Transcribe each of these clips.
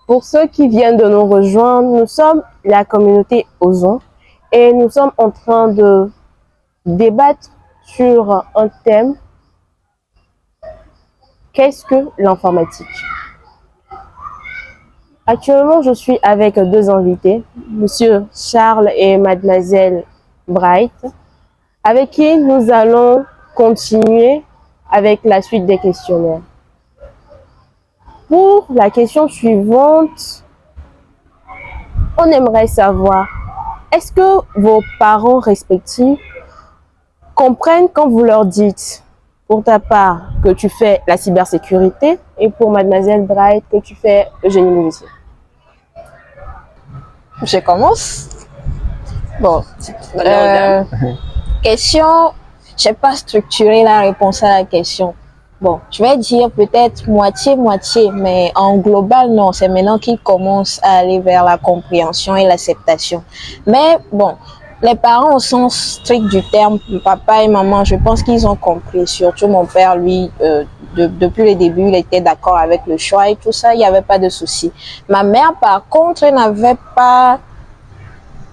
Pour ceux qui viennent de nous rejoindre, nous sommes la communauté Ozon et nous sommes en train de débattre sur un thème. Qu'est-ce que l'informatique? Actuellement, je suis avec deux invités, Monsieur Charles et Mademoiselle Bright, avec qui nous allons continuer avec la suite des questionnaires. Pour la question suivante, on aimerait savoir, est-ce que vos parents respectifs comprennent quand vous leur dites, pour ta part, que tu fais la cybersécurité et pour Mademoiselle Bright, que tu fais le génie logiciel? Je commence. Bon, question, je n'ai pas structuré la réponse à la question. Bon, je vais dire peut-être moitié-moitié, mais en global, non. C'est maintenant qu'ils commencent à aller vers la compréhension et l'acceptation. Mais bon, les parents au sens strict du terme, papa et maman, je pense qu'ils ont compris. Surtout mon père, lui, depuis le début, il était d'accord avec le choix et tout ça, il n'y avait pas de souci. Ma mère, par contre, elle n'avait pas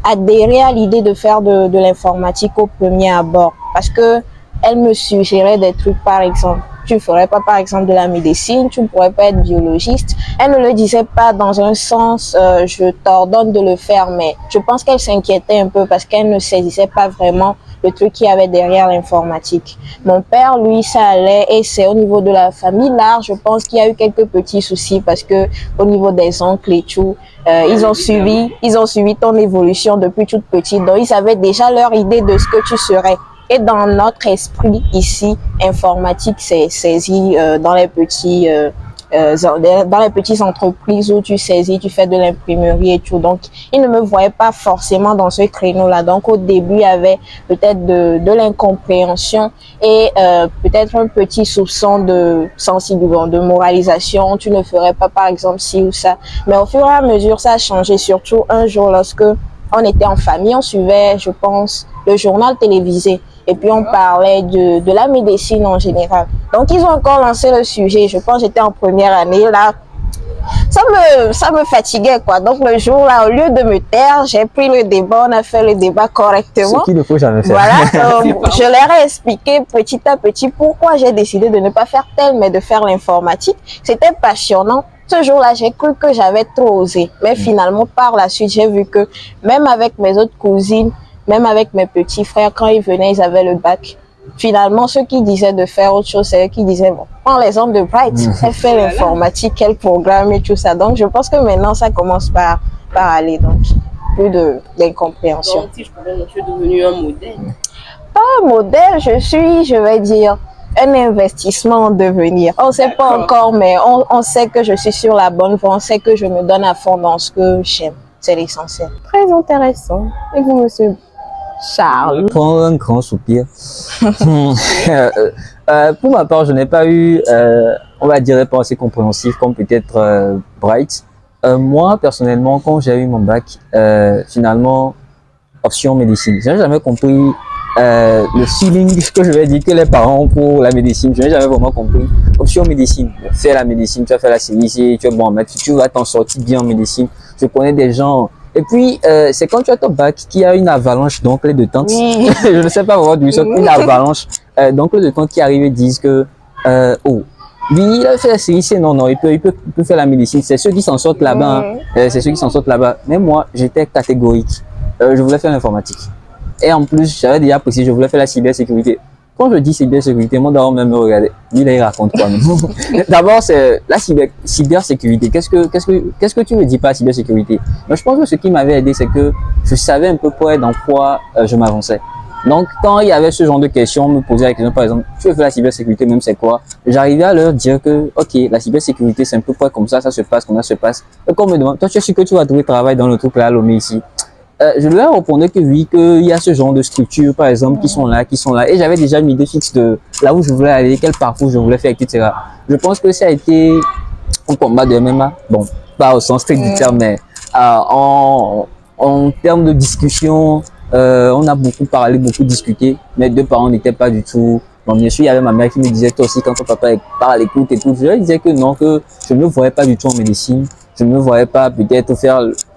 adhéré à l'idée de faire de l'informatique au premier abord. Parce que elle me suggérait des trucs, par exemple, tu ne ferais pas, par exemple, de la médecine, tu ne pourrais pas être biologiste. Elle ne le disait pas dans un sens, je t'ordonne de le faire, mais je pense qu'elle s'inquiétait un peu parce qu'elle ne saisissait pas vraiment le truc qu'il y avait derrière l'informatique. Mon père, lui, ça allait et c'est au niveau de la famille là, je pense qu'il y a eu quelques petits soucis parce que au niveau des oncles et tout, ils ont suivi ton évolution depuis toute petite, donc ils avaient déjà leur idée de ce que tu serais. Et dans notre esprit ici, informatique, c'est saisi dans les petites entreprises où tu saisis, tu fais de l'imprimerie et tout. Donc, ils ne me voyaient pas forcément dans ce créneau-là. Donc, au début, il y avait peut-être de l'incompréhension et peut-être un petit soupçon de sensibilité, de moralisation. Tu ne ferais pas, par exemple, ci ou ça. Mais au fur et à mesure, ça a changé. Surtout un jour, lorsque on était en famille, on suivait, je pense, le journal télévisé. Et puis, on parlait de la médecine en général. Donc, ils ont encore lancé le sujet. Je pense que j'étais en première année, là. Ça me fatiguait, quoi. Donc, le jour, là, au lieu de me taire, j'ai pris le débat. On a fait le débat correctement. Ce qu'il ne faut jamais faire. Voilà. Je leur ai expliqué petit à petit pourquoi j'ai décidé de ne pas faire tel, mais de faire l'informatique. C'était passionnant. Ce jour-là, j'ai cru que j'avais trop osé. Mais finalement, par la suite, j'ai vu que même avec mes autres cousines, même avec mes petits frères, quand ils venaient, ils avaient le bac. Finalement, ceux qui disaient de faire autre chose, c'est eux qui disaient, bon, prends l'exemple de Bright, elle fait l'informatique, elle programme et tout ça. Donc, je pense que maintenant, ça commence par aller. Donc, plus d'incompréhension. Donc, si je peux dire, tu es devenu un modèle. Pas un modèle, je vais dire, un investissement en devenir. On ne sait pas encore, mais on sait que je suis sur la bonne voie, on sait que je me donne à fond dans ce que j'aime. C'est l'essentiel. Très intéressant. Et vous, monsieur Charles? Prendre un grand soupir. Pour ma part, je n'ai pas eu, on va dire, réponse assez compréhensif comme peut-être Bright. Moi, personnellement, quand j'ai eu mon bac, finalement, option médecine. Je n'ai jamais compris le feeling que je vais dire que les parents ont pour la médecine. Je n'ai jamais vraiment compris. Option médecine. Fais la médecine, tu vas faire la CIC, tu es bon en maths, tu vas t'en sortir bien en médecine. Je connais des gens. Et puis, c'est quand tu as ton bac qu'il y a une avalanche d'oncles et de tantes. Oui. Je ne sais pas vraiment d'où ils sont. Une avalanche d'oncles et de tantes qui arrivent et disent que, oh, lui, il a fait la CIC, non, il peut faire la médecine. C'est ceux qui s'en sortent là-bas. Hein. C'est ceux qui s'en sortent là-bas. Mais moi, j'étais catégorique. Je voulais faire l'informatique. Et en plus, j'avais déjà précisé, je voulais faire la cybersécurité. Quand je dis cybersécurité, mon daron même me regardait. Lui, là, il raconte quoi? D'abord, c'est la cybersécurité. Qu'est-ce que tu me dis par cybersécurité? Mais je pense que ce qui m'avait aidé, c'est que je savais un peu près dans quoi je m'avançais. Donc, quand il y avait ce genre de questions, on me posait la question, par exemple, tu veux faire la cybersécurité, même c'est quoi? J'arrivais à leur dire que, ok, la cybersécurité, c'est un peu près comme ça se passe, comment ça se passe. Et quand on me demande, toi, tu es sûr que tu vas trouver travail dans le truc là, Lomé ici? Je leur répondais que oui, qu'il y a ce genre de structures, par exemple, qui sont là. Et j'avais déjà une idée fixe de là où je voulais aller, quel parcours je voulais faire, etc. Je pense que ça a été un combat de MMA. Bon, pas au sens strict du terme, mais en termes de discussion, on a beaucoup parlé, beaucoup discuté. Mes deux parents n'étaient pas du tout. Bon, bien sûr, il y avait ma mère qui me disait, toi aussi, quand ton papa parle, écoute. Je lui disais que non, que je ne me voyais pas du tout en médecine. je ne me voyais pas peut-être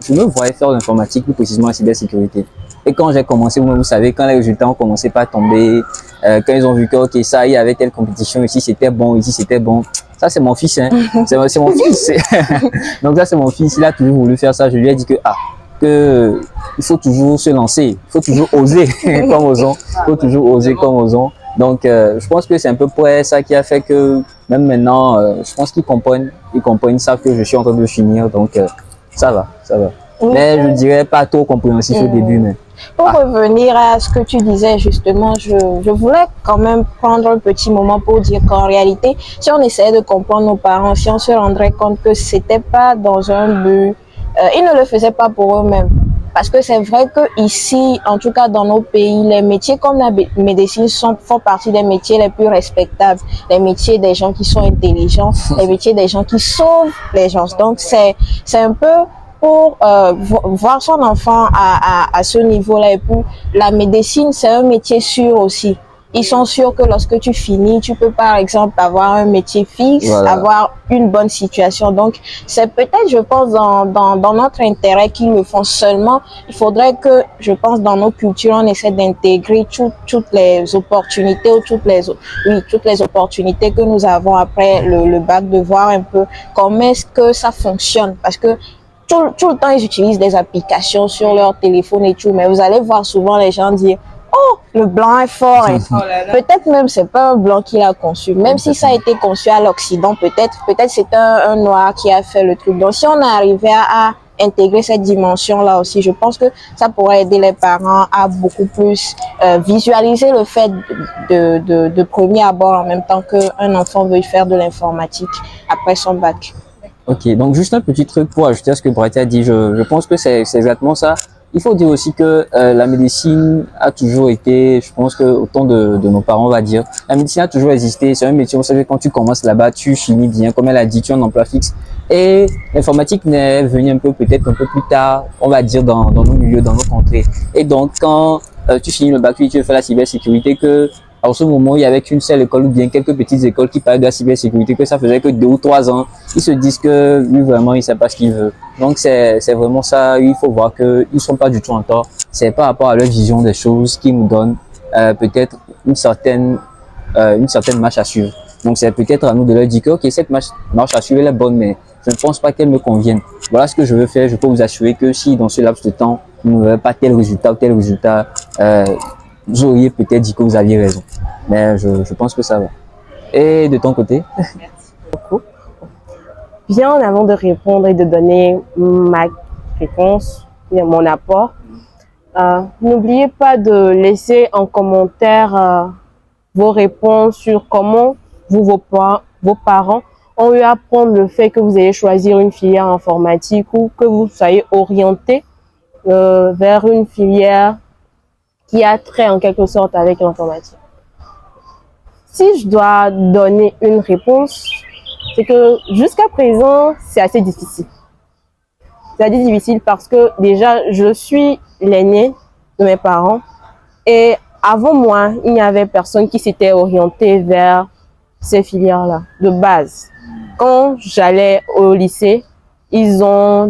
je me voyais faire l'informatique, plus précisément la cybersécurité. Et quand j'ai commencé, vous savez, quand les résultats ont commencé par tomber, quand ils ont vu que, ok, ça, il y avait telle compétition, ici c'était bon, ici c'était bon. Ça, c'est mon fils, hein. C'est mon fils. Donc ça, c'est mon fils. Il a toujours voulu faire ça. Je lui ai dit que il faut toujours se lancer. Il faut toujours oser, comme osons. Il faut toujours oser comme osons. Donc, je pense que c'est un peu près ça qui a fait que, même maintenant, je pense qu'ils comprennent, savent que je suis en train de finir. Donc, ça va, ça va. Mais je dirais pas trop compréhensif au début, mais. Pour revenir à ce que tu disais justement, je voulais quand même prendre un petit moment pour dire qu'en réalité, si on essayait de comprendre nos parents, si on se rendrait compte que c'était pas dans un but, ils ne le faisaient pas pour eux-mêmes. Parce que c'est vrai que ici, en tout cas dans nos pays, les métiers comme la médecine font partie des métiers les plus respectables, les métiers des gens qui sont intelligents, les métiers des gens qui sauvent les gens. Donc c'est un peu pour voir son enfant à ce niveau-là. Et puis, la médecine, c'est un métier sûr aussi. Ils sont sûrs que lorsque tu finis, tu peux par exemple avoir un métier fixe, voilà, avoir une bonne situation. Donc, c'est peut-être, je pense, dans notre intérêt qu'ils le font seulement. Il faudrait que, je pense, dans nos cultures, on essaie d'intégrer toutes les opportunités ou toutes les opportunités que nous avons après le bac, de voir un peu comment est-ce que ça fonctionne. Parce que tout le temps, ils utilisent des applications sur leur téléphone et tout, mais vous allez voir souvent les gens dire « Oh, le blanc est fort. » Peut-être même c'est pas un blanc qui l'a conçu. Même si ça a été conçu à l'Occident, peut-être c'est un noir qui a fait le truc. Donc, si on arrivait à intégrer cette dimension-là aussi, je pense que ça pourrait aider les parents à beaucoup plus visualiser le fait de premier abord en même temps qu'un enfant veuille faire de l'informatique après son bac. Ok, donc juste un petit truc pour ajouter à ce que Bratia a dit, je pense que c'est exactement ça. Il faut dire aussi que la médecine a toujours été, je pense que autant de nos parents, on va dire, la médecine a toujours existé. C'est un métier, on sait que quand tu commences là-bas, tu finis bien, comme elle a dit, tu as un emploi fixe. Et l'informatique n'est venue peut-être un peu plus tard, on va dire, dans nos milieux, dans nos contrées. Et donc, quand tu finis le bac, tu veux faire la cybersécurité, que en ce moment, il y avait qu'une seule école ou bien quelques petites écoles qui parlaient de la cybersécurité, que ça faisait que 2 ou 3 ans. Ils se disent que lui, vraiment, il ne sait pas ce qu'il veut. Donc, c'est vraiment ça. Il faut voir qu'ils ne sont pas du tout en tort. C'est par rapport à leur vision des choses qui nous donnent peut-être une certaine marche à suivre. Donc, c'est peut-être à nous de leur dire que, ok, cette marche à suivre, elle est bonne, mais je ne pense pas qu'elle me convienne. Voilà ce que je veux faire. Je peux vous assurer que si dans ce laps de temps, vous n'avez pas tel résultat ou tel résultat, vous auriez peut-être dit que vous aviez raison. Mais je pense que ça va. Et de ton côté? Merci beaucoup. Bien avant de répondre et de donner ma réponse, mon apport, n'oubliez pas de laisser en commentaire vos réponses sur comment vos parents ont eu à prendre le fait que vous ayez choisir une filière informatique ou que vous soyez orienté vers une filière qui a trait en quelque sorte avec l'informatique. Si je dois donner une réponse, c'est que jusqu'à présent, c'est assez difficile. C'est assez difficile parce que déjà, je suis l'aîné de mes parents et avant moi, il n'y avait personne qui s'était orienté vers ces filières-là de base. Quand j'allais au lycée, ils ont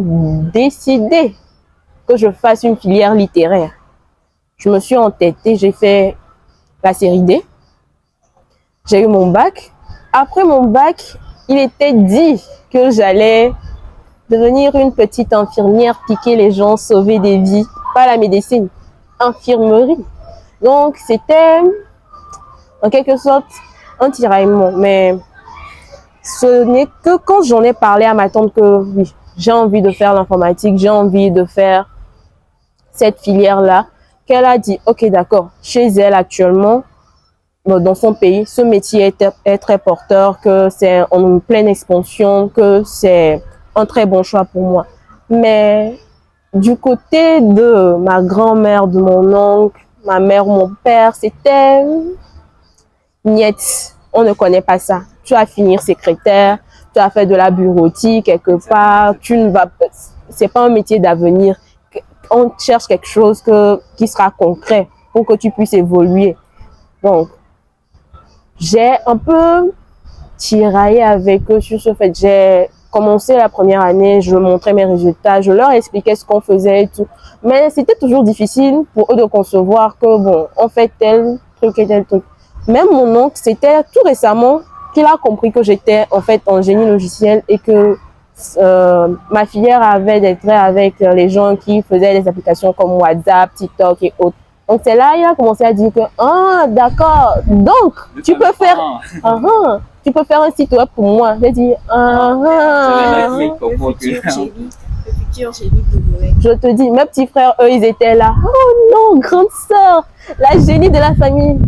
décidé que je fasse une filière littéraire. Je me suis entêtée, j'ai fait la série D. J'ai eu mon bac. Après mon bac, il était dit que j'allais devenir une petite infirmière, piquer les gens, sauver des vies. Pas la médecine, infirmerie. Donc, c'était en quelque sorte un tiraillement. Mais ce n'est que quand j'en ai parlé à ma tante que oui, j'ai envie de faire l'informatique, j'ai envie de faire cette filière-là, qu'elle a dit, ok, d'accord, chez elle actuellement, dans son pays, ce métier est très porteur, que c'est en pleine expansion, que c'est un très bon choix pour moi. Mais du côté de ma grand-mère, de mon oncle, ma mère ou mon père, c'était niet, on ne connaît pas ça. Tu vas finir secrétaire, tu as fait de la bureautique quelque part, c'est pas un métier d'avenir. On cherche quelque chose qui sera concret pour que tu puisses évoluer. Donc, j'ai un peu tiraillé avec eux sur ce fait. commencé la première année, je montrais mes résultats, je leur expliquais ce qu'on faisait et tout. Mais c'était toujours difficile pour eux de concevoir que, bon, on fait tel truc et tel truc. Même mon oncle, c'était tout récemment qu'il a compris que j'étais en fait en génie logiciel et que ma filière avait des traits avec les gens qui faisaient des applications comme WhatsApp, TikTok et autres. Donc c'est là il a commencé à dire que ah d'accord, donc tu peux faire tu peux faire un site web pour moi. J'ai dit je te dis, mes petits frères, eux, ils étaient là. Oh non, grande sœur, la génie de la famille.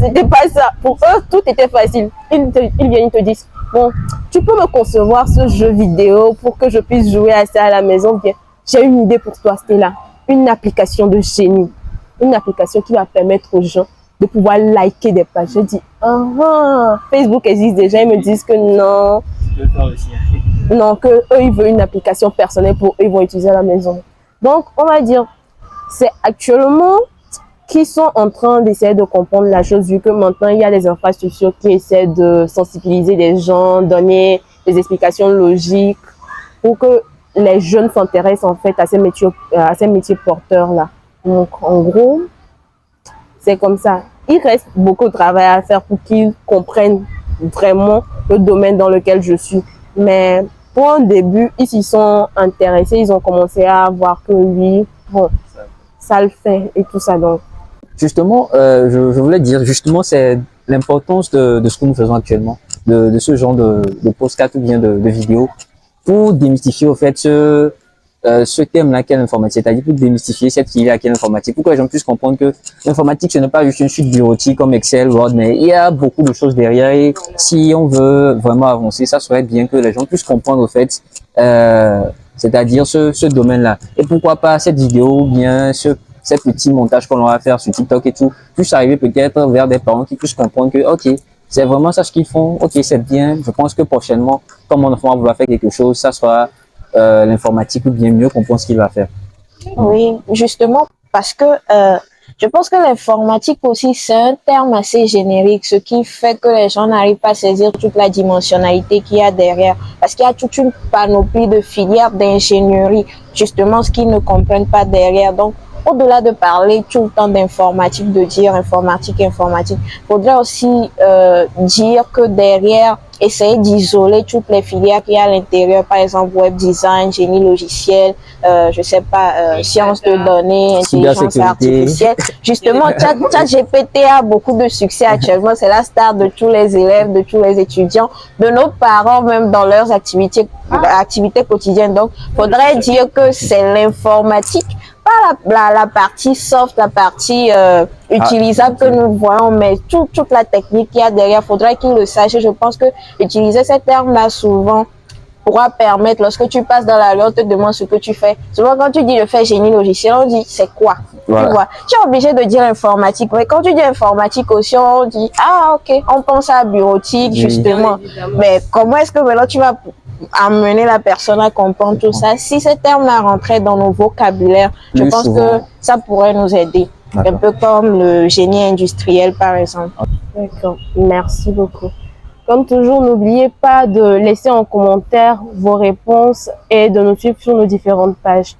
C'était pas ça. Pour eux, tout était facile. Ils viennent te dire, bon, tu peux me concevoir ce jeu vidéo pour que je puisse jouer à ça à la maison. Bien, j'ai une idée pour toi, Stella. Une application de génie. Une application qui va permettre aux gens de pouvoir liker des pages. Je dis, Facebook existe déjà. Ils me disent que non. Non, que eux, ils veulent une application personnelle pour eux, ils vont utiliser à la maison. Donc, on va dire, c'est actuellement qu'ils sont en train d'essayer de comprendre la chose, vu que maintenant, il y a des infrastructures qui essaient de sensibiliser les gens, donner des explications logiques pour que les jeunes s'intéressent en fait à ces métiers porteurs-là. Donc, en gros, c'est comme ça. Il reste beaucoup de travail à faire pour qu'ils comprennent vraiment le domaine dans lequel je suis. Mais pour un début, ils s'y sont intéressés, ils ont commencé à voir que oui, bon, ça le fait et tout ça. Donc, Justement, je voulais dire, justement, c'est l'importance de ce que nous faisons actuellement, de ce genre de podcast ou bien de vidéos, pour démystifier au fait ce thème-là qu'est l'informatique, c'est-à-dire pour démystifier cette filière qu'est l'informatique, pour que les gens puissent comprendre que l'informatique, ce n'est pas juste une suite bureautique comme Excel, Word, mais il y a beaucoup de choses derrière et si on veut vraiment avancer, ça serait bien que les gens puissent comprendre au fait, c'est-à-dire ce domaine-là. Et pourquoi pas cette vidéo ou bien ces petits montages qu'on va faire sur TikTok et tout, puissent arriver peut-être vers des parents qui puissent comprendre que, ok, c'est vraiment ça ce qu'ils font, ok, c'est bien, je pense que prochainement, quand mon enfant va vouloir faire quelque chose, ça sera l'informatique ou bien mieux comprendre ce qu'il va faire. Oui, justement, parce que je pense que l'informatique aussi, c'est un terme assez générique, ce qui fait que les gens n'arrivent pas à saisir toute la dimensionnalité qu'il y a derrière. Parce qu'il y a toute une panoplie de filières d'ingénierie, justement, ce qu'ils ne comprennent pas derrière. Donc, au-delà de parler tout le temps d'informatique, de dire informatique, faudrait aussi dire que derrière, essayer d'isoler toutes les filières qu'il y a à l'intérieur, par exemple web design, génie logiciel, je sais pas, sciences de données, intelligence artificielle. Justement, ChatGPT a beaucoup de succès actuellement, c'est la star de tous les élèves, de tous les étudiants, de nos parents même dans leurs activités quotidiennes. Donc, faudrait dire que c'est l'informatique, pas la partie soft, la partie utilisable que nous voyons, mais toute la technique qu'il y a derrière, faudrait qu'ils le sachent. Je pense que utiliser ces termes-là souvent pourra permettre, lorsque tu passes dans la rue, on te demande ce que tu fais. Souvent, quand tu dis je fais génie logiciel, on dit c'est quoi? Voilà. Tu vois, tu es obligé de dire informatique. Mais quand tu dis informatique aussi, on dit ah ok, on pense à bureautique, justement. Mais comment est-ce que maintenant tu vas amener la personne à comprendre tout ça? Si ces termes-là rentraient dans nos vocabulaires, je pense que ça pourrait nous aider. Un peu comme le génie industriel, par exemple. D'accord, merci beaucoup. Comme toujours, n'oubliez pas de laisser en commentaire vos réponses et de nous suivre sur nos différentes pages.